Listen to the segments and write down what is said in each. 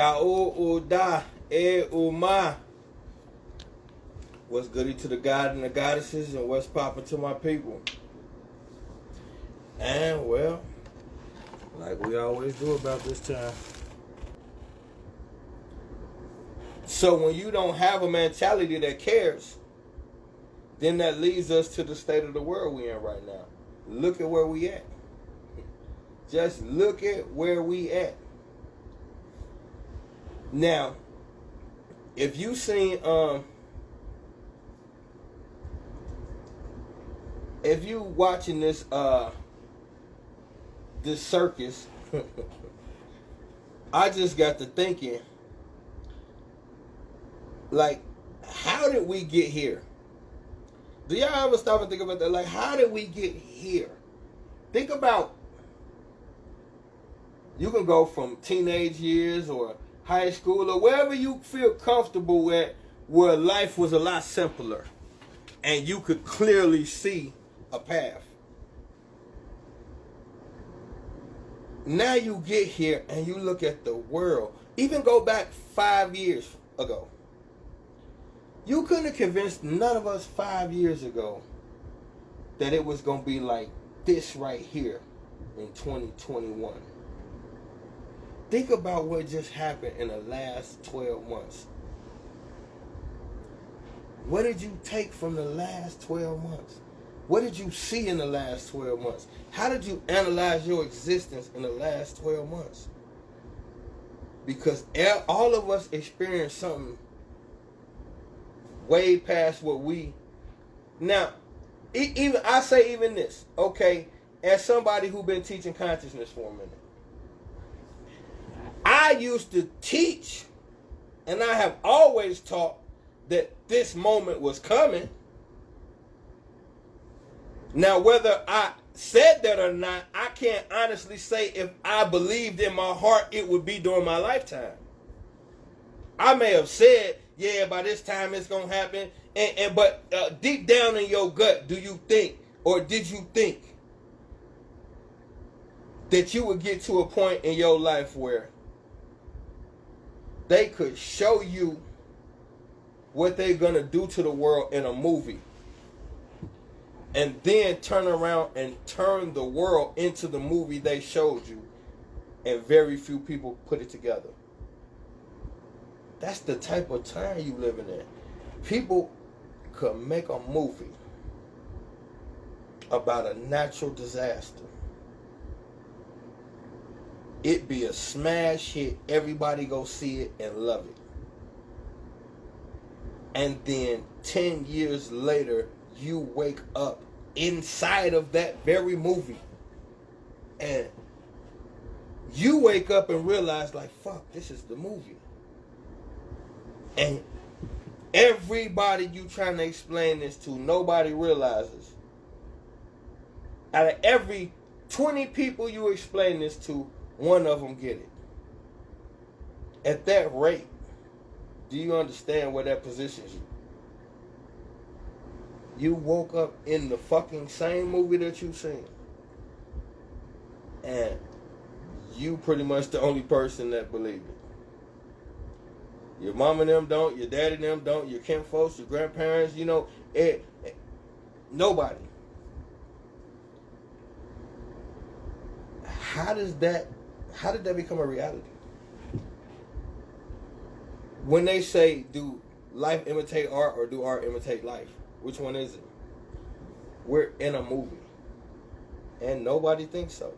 Ya'u Uda E Uma. What's goody to the God and the goddesses, and what's popping to my people? And well, like we always do about this time. So when you don't have a mentality that cares, then that leads us to the state of the world we in right now. Look at where we at. Just look at where we at. Now, if you seen if you watching this this circus, I just got to thinking, like, how did we get here? Do y'all ever stop and think about that? Like, how did we get here? Think about, you can go from teenage years or high school or wherever you feel comfortable at, where life was a lot simpler and you could clearly see a path. Now you get here and you look at the world. Even go back 5 years ago. You couldn't have convinced none of us 5 years ago that it was going to be like this right here in 2021. Think about what just happened in the last 12 months. What did you take from the last 12 months? What did you see in the last 12 months? How did you analyze your existence in the last 12 months? Because all of us experienced something way past what we... Now, even I say even this, okay, as somebody who's been teaching consciousness for a minute, I used to teach, and I have always taught that this moment was coming. Now, whether I said that or not, I can't honestly say if I believed in my heart it would be during my lifetime. I may have said, yeah, by this time it's going to happen, but deep down in your gut, do you think, or did you think that you would get to a point in your life where they could show you what they're going to do to the world in a movie, and then turn around and turn the world into the movie they showed you, and very few people put it together? That's the type of time you living in. People could make a movie about a natural disaster. It be a smash hit. Everybody go see it and love it. And then 10 years later, you wake up inside of that very movie. And you wake up and realize, like, fuck, this is the movie. And everybody you trying to explain this to, nobody realizes. Out of every 20 people you explain this to, one of them get it. At that rate, do you understand where that positions you? You woke up in the fucking same movie that you seen. And you pretty much the only person that believed it. Your mom and them don't, your daddy and them don't, your kinfolks, your grandparents, nobody. How did that become a reality? When they say, do life imitate art or do art imitate life? Which one is it? We're in a movie. And nobody thinks so.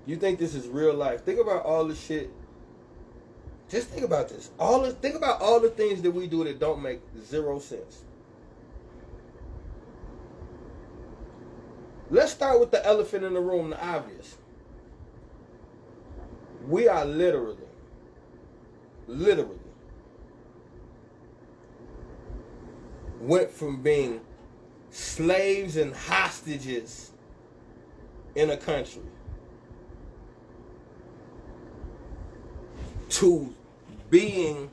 You think this is real life. Think about all the shit. Just think about this. Think about all the things that we do that don't make zero sense. Let's start with the elephant in the room, the obvious. We are literally went from being slaves and hostages in a country to being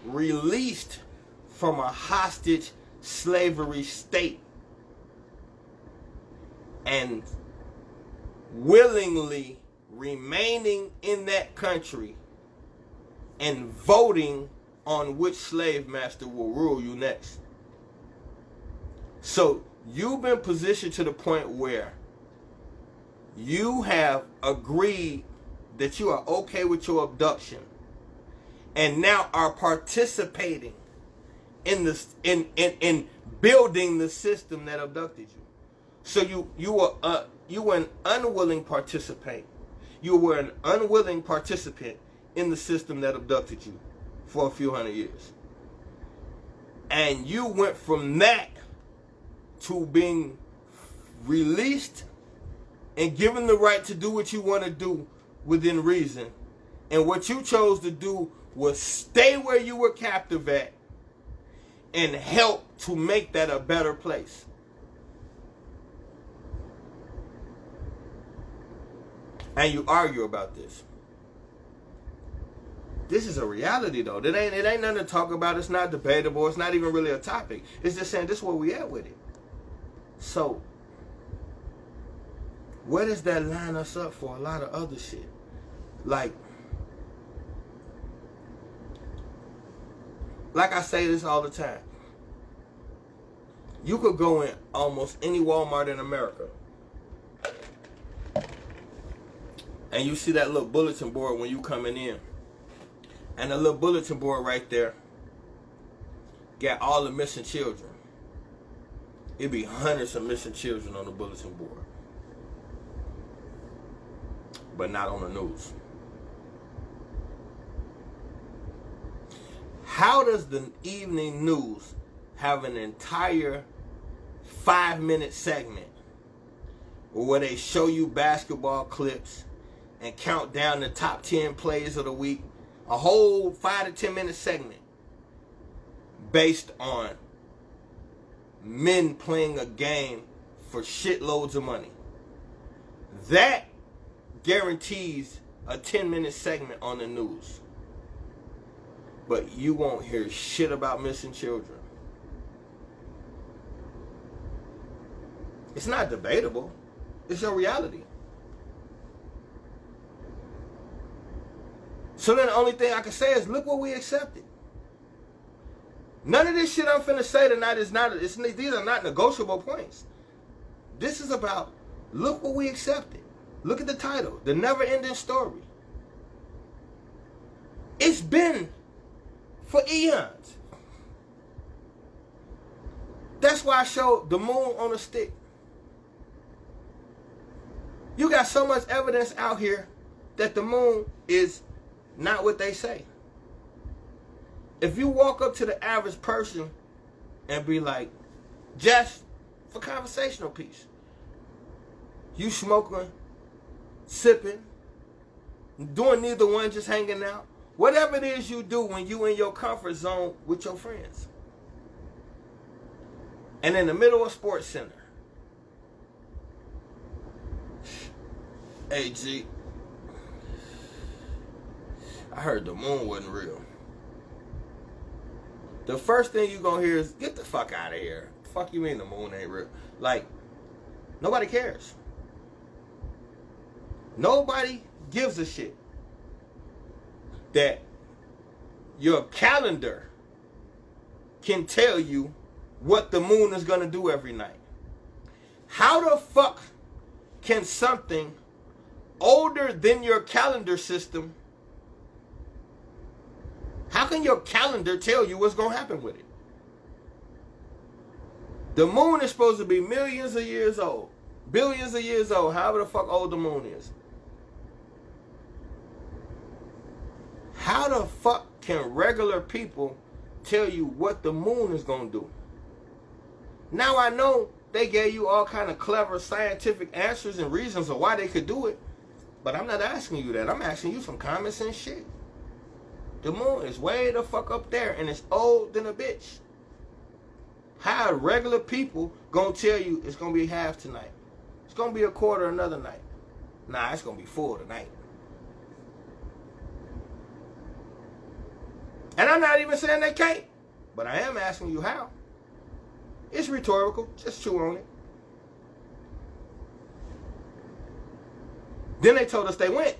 released from a hostage slavery state and willingly remaining in that country and voting on which slave master will rule you next. So you've been positioned to the point where you have agreed that you are okay with your abduction, and now are participating in this in building the system that abducted you. So you were an unwilling participant. You were an unwilling participant in the system that abducted you for a few hundred years. And you went from that to being released and given the right to do what you want to do within reason. And what you chose to do was stay where you were captive at and help to make that a better place. And you argue about this. This is a reality, though. It ain't nothing to talk about. It's not debatable. It's not even really a topic. It's just saying this is where we at with it. So, where does that line us up for a lot of other shit? Like I say this all the time. You could go in almost any Walmart in America, and you see that little bulletin board when you coming in. And the little bulletin board right there got all the missing children. It'd be hundreds of missing children on the bulletin board. But not on the news. How does the evening news have an entire 5-minute segment where they show you basketball clips and count down the top 10 plays of the week? A whole 5 to 10 minute segment based on men playing a game for shitloads of money. That guarantees a 10-minute segment on the news. But you won't hear shit about missing children. It's not debatable. It's your reality. So then the only thing I can say is, look what we accepted. None of this shit I'm finna say tonight these are not negotiable points. This is about, look what we accepted. Look at the title, The Never Ending Story. It's been for eons. That's why I showed the moon on a stick. You got so much evidence out here that the moon is not what they say. If you walk up to the average person and be like, just for conversational piece, you smoking, sipping, doing neither one, just hanging out, whatever it is you do when you in your comfort zone with your friends, and in the middle of Sports Center, hey G, I heard the moon wasn't real. The first thing you gonna hear is, get the fuck out of here. Fuck you mean the moon ain't real? Like, nobody cares. Nobody gives a shit that your calendar can tell you what the moon is gonna do every night. How the fuck can something older than your calendar system, how can your calendar tell you what's going to happen with it? The moon is supposed to be millions of years old. Billions of years old. However the fuck old the moon is. How the fuck can regular people tell you what the moon is going to do? Now I know they gave you all kind of clever scientific answers and reasons of why they could do it. But I'm not asking you that. I'm asking you some common sense shit. The moon is way the fuck up there, and it's old than a bitch. How regular people gonna tell you it's gonna be half tonight? It's gonna be a quarter another night. Nah, it's gonna be full tonight. And I'm not even saying they can't, but I am asking you how. It's rhetorical. Just chew on it. Then they told us they went.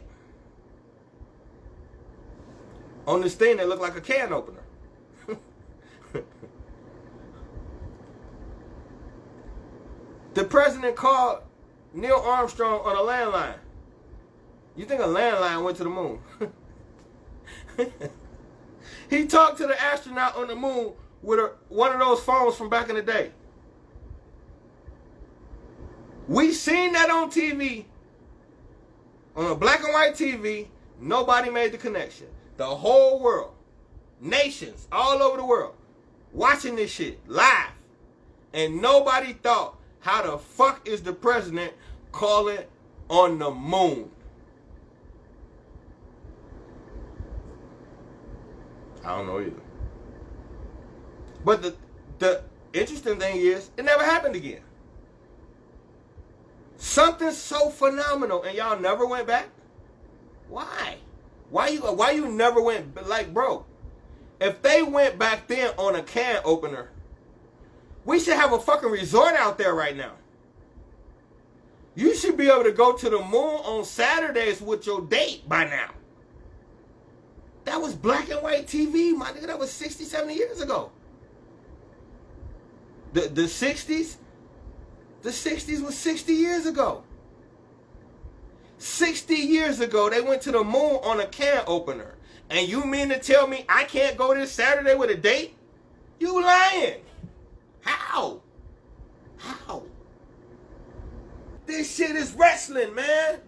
on this thing that looked like a can opener. The president called Neil Armstrong on a landline. You think a landline went to the moon? He talked to the astronaut on the moon with one of those phones from back in the day. We seen that on TV, on a black and white TV. Nobody made the connection. The whole world, nations all over the world, watching this shit live. And nobody thought, how the fuck is the president calling on the moon? I don't know either. But the interesting thing is, it never happened again. Something so phenomenal, and y'all never went back? Why? Why you never went, like, bro, if they went back then on a can opener, we should have a fucking resort out there right now. You should be able to go to the moon on Saturdays with your date by now. That was black and white TV, my nigga. That was 60, 70 years ago. The 60s? The 60s was 60 years ago. 60 years ago, they went to the moon on a can opener. And you mean to tell me I can't go this Saturday with a date? You lying. How? How? This shit is wrestling, man.